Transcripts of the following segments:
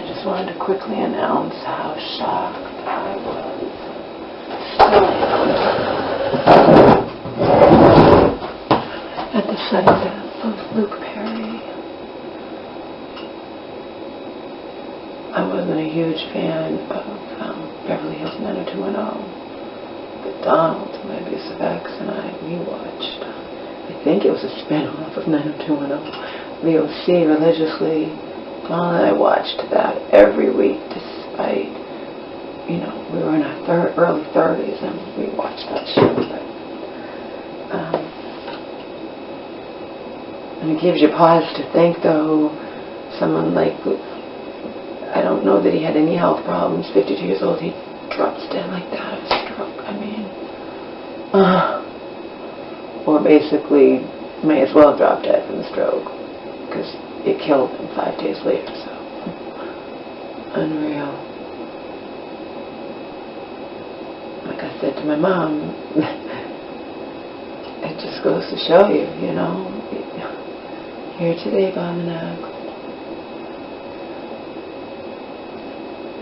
just wanted to quickly announce how shocked I was at the sudden death of Luke Perry. I wasn't a huge fan of Beverly Hills 90210, but Donald, my abusive ex, and I, we watched, I think it was a spin-off of 90210, VOC religiously. Donald and I watched that every week despite, you know, we were in our early 30s and we watched that show. But, and it gives you pause to think, though, someone like, I don't know that he had any health problems, 52 years old, he drops dead like that of a stroke. I mean, or basically may as well drop dead from the stroke, because it killed him 5 days later, so unreal. Like I said to my mom, it just goes to show you, you know, here today, bomb and egg.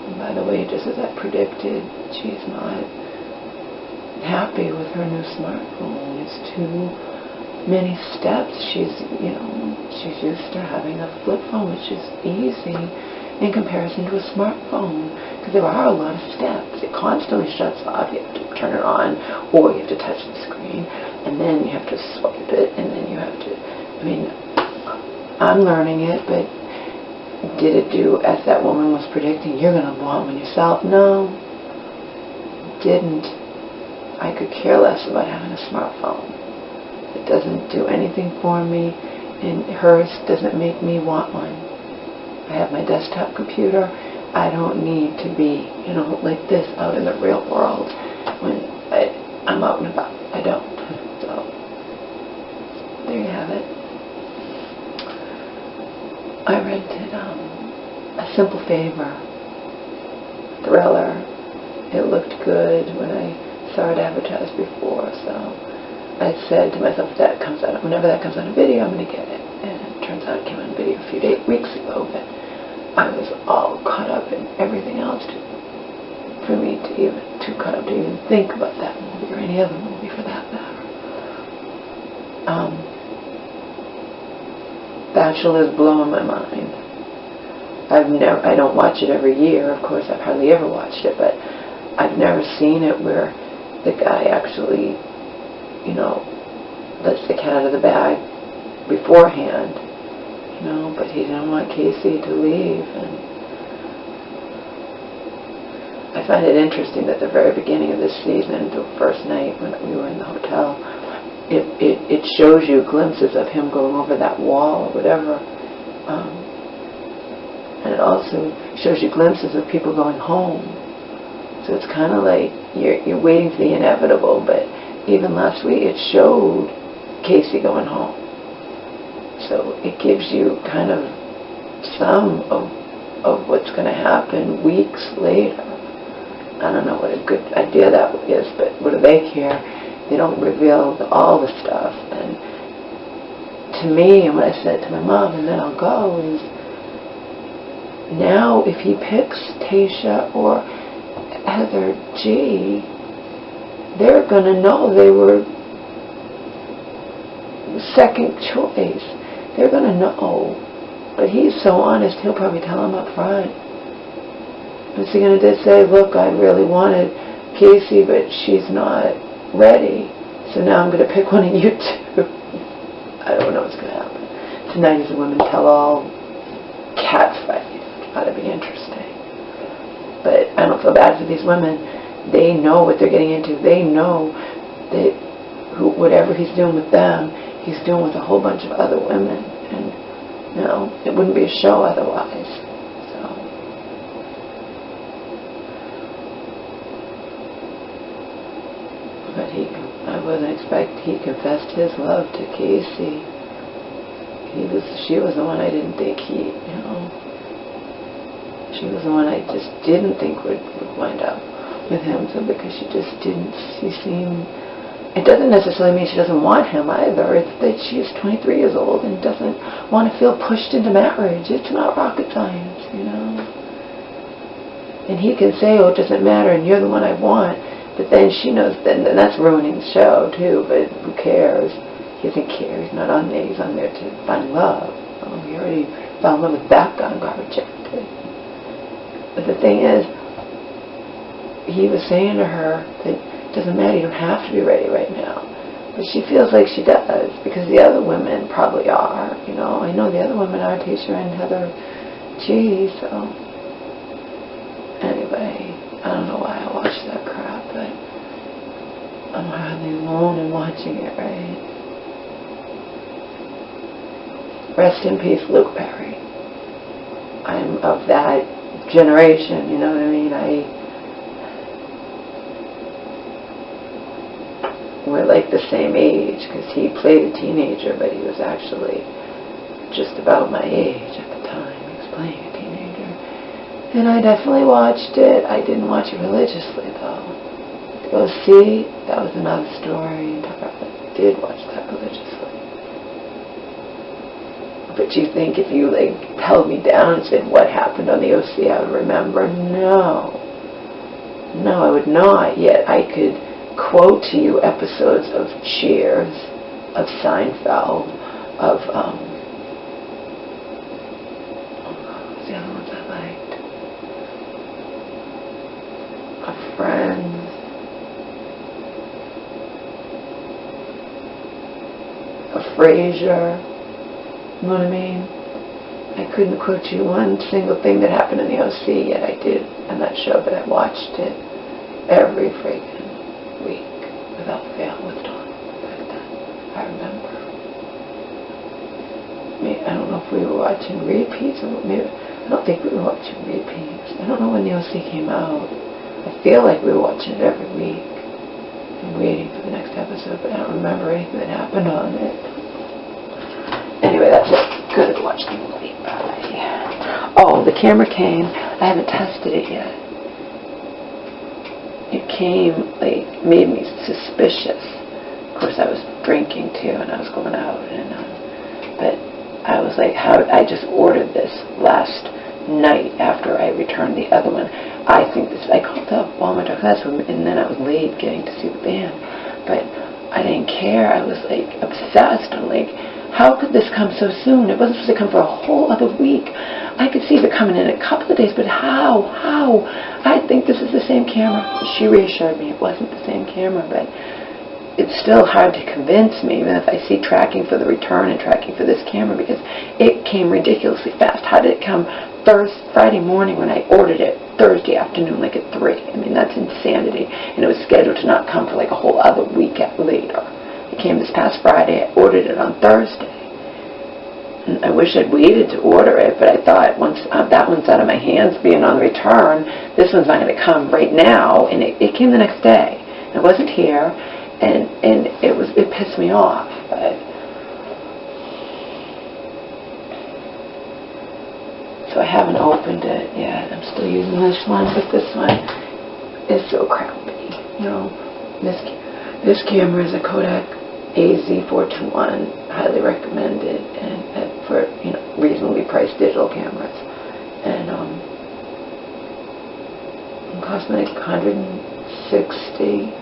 And by the way, just as I predicted, she's not happy with her new smartphone. It's too many steps. She's, you know, she's used to having a flip phone, which is easy in comparison to a smartphone, because there are a lot of steps. It constantly shuts off. You have to turn it on, or you have to touch the screen, and then you have to swipe it, and then you have to, I mean, I'm learning it, but did it do as that woman was predicting? You're going to want one yourself? No, didn't. I could care less about having a smartphone. It doesn't do anything for me, and hers doesn't make me want one. I have my desktop computer. I don't need to be, you know, like this out in the real world when I'm out and about. I don't. So, there you have it. I rented A Simple Favor thriller. It looked good when I saw it advertised before, so I said to myself, if that comes out, whenever that comes on a video, I'm going to get it. And it turns out it came on a video a few weeks ago, but I was all caught up in everything else for me to even think about that movie or any other movie for that matter. Bachelor is blowing my mind. I don't watch it every year, of course. I've hardly ever watched it, but I've never seen it where the guy actually, you know, lets the cat out of the bag beforehand, you know, but he didn't want Casey to leave. And I find it interesting that the very beginning of this season, the first night when we were in the hotel, it shows you glimpses of him going over that wall or whatever, and it also shows you glimpses of people going home. So it's kind of like you're waiting for the inevitable. But even last week it showed Casey going home, so it gives you kind of some of what's going to happen weeks later. I don't know what a good idea that is, but what do they care? They don't reveal all the stuff. And to me, and what I said to my mom, and then I'll go, is now if he picks Tasha or Heather G, they're going to know they were second choice. They're going to know. But he's so honest, he'll probably tell them up front. Is he going to say, look, I really wanted Casey, but she's not ready, so now I'm going to pick one of you two. I don't know what's going to happen. Tonight is a women tell-all cat fight. Ought to be interesting. But I don't feel bad for these women. They know what they're getting into. They know that whatever he's doing with them, he's doing with a whole bunch of other women. And, you know, it wouldn't be a show otherwise. So. But I wasn't expecting, he confessed his love to Casey. She was the one I didn't think he, you know, she was the one I just didn't think would wind up with him. So because she seemed, it doesn't necessarily mean she doesn't want him either. It's that she's 23 years old and doesn't want to feel pushed into marriage. It's not rocket science, you know. And he can say, oh, it doesn't matter, and you're the one I want. But then she knows, then that's ruining the show, too. But who cares? He doesn't care. He's not on there. He's on there to find love. Oh, he already fell in love with that guy and got rejected. But the thing is, he was saying to her that it doesn't matter, you don't have to be ready right now. But she feels like she does, because the other women probably are. You know, I know the other women are, Tisha and Heather G. So anyway, I don't know why I watched that crap, but I'm hardly alone in watching it, right? Rest in peace, Luke Perry. I'm of that generation, you know what I mean? We're like the same age, because he played a teenager, but he was actually just about my age at the time. He was playing a teenager. And I definitely watched it. I didn't watch it religiously, though. To go see, that was another story. I did watch that religiously. But you think if you, like, held me down and said what happened on the OC, I would remember? No. No, I would not. Yet I could quote to you episodes of Cheers, of Seinfeld, of what's the other ones I liked? Of Friends, of Frasier. You know what I mean? I couldn't quote you one single thing that happened in the OC, yet I did on that show, but I watched it every friggin' week without fail with Tom back then. I remember. I don't know if we were watching repeats or maybe, I don't think we were watching repeats. I don't know when the OC came out. I feel like we were watching it every week and waiting for the next episode, but I don't remember anything that happened on it. Anyway, that's it. Good to watch the movie. Bye. Oh, the camera came. I haven't tested it yet. It came, like, made me suspicious. Of course, I was drinking too, and I was going out, and but I was like, I just ordered this last night after I returned the other one. I called up Walmart, and then I was late getting to see the band, but I didn't care. I was like obsessed. I'm like, how could this come so soon? It wasn't supposed to come for a whole other week. I could see it coming in a couple of days, but how? I think this is the same camera. She reassured me it wasn't the same camera, but it's still hard to convince me, even if I see tracking for the return and tracking for this camera, because it came ridiculously fast. How did it come Friday morning when I ordered it, Thursday afternoon, like at 3? I mean, that's insanity. And it was scheduled to not come for like a whole other week later. It came this past Friday. I ordered it on Thursday. And I wish I'd waited to order it, but I thought once that one's out of my hands being on return, this one's not going to come right now. And it came the next day. It wasn't here, and it pissed me off. But so I haven't opened it yet. I'm still using this one, but this one is so crappy. You know, this camera is a Kodak AZ421, highly recommended, and for reasonably priced digital cameras, and it cost me like $160.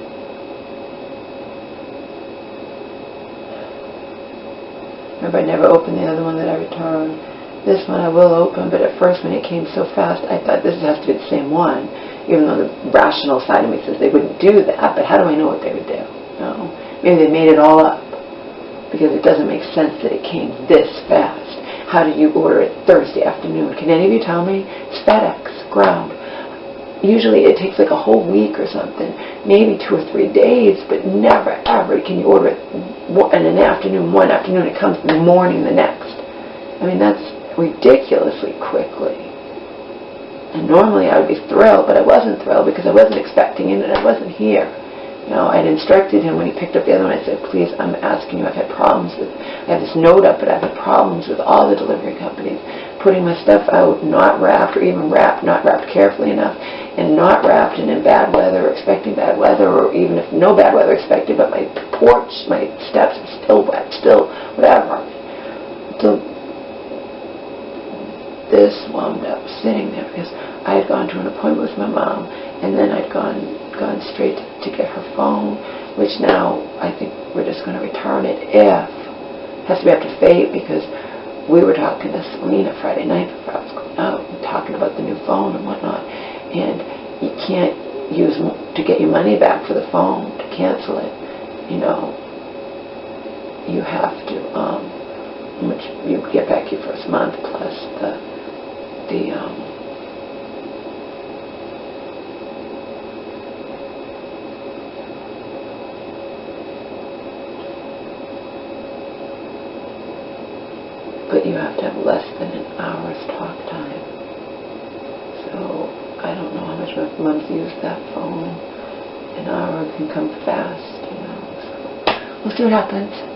Remember, I never opened the other one that I returned. This one I will open, but at first when it came so fast, I thought this has to be the same one, even though the rational side of me says they wouldn't do that. But how do I know what they would do? No. Maybe they made it all up, because it doesn't make sense that it came this fast. How did you order it Thursday afternoon? Can any of you tell me? It's FedEx, ground. Usually it takes like a whole week or something, maybe 2 or 3 days, but never ever can you order it in an afternoon, one afternoon, it comes in the morning the next. I mean, that's ridiculously quickly. And normally I would be thrilled, but I wasn't thrilled because I wasn't expecting it and I wasn't here. You know, I'd instructed him when he picked up the other one. I said, please, I'm asking you, I have this note up, but I've had problems with all the delivery companies putting my stuff out not wrapped, or even wrapped, not wrapped carefully enough, and not wrapped and in bad weather, or expecting bad weather, or even if no bad weather expected, but my porch, my steps are still wet, still whatever. So this wound up sitting there because I had gone to an appointment with my mom, and then I'd gone straight to get her phone, which now I think we're just going to return it if it has to be up to fate, because we were talking to Selena Friday night before I was going out, talking about the new phone and whatnot, and you can't use to get your money back for the phone, to cancel it, you know. You have to, which you get back your first month plus but you have to have less than an hour's talk time. So I don't know how much my mom's used that phone. An hour can come fast, you know. So we'll see what happens.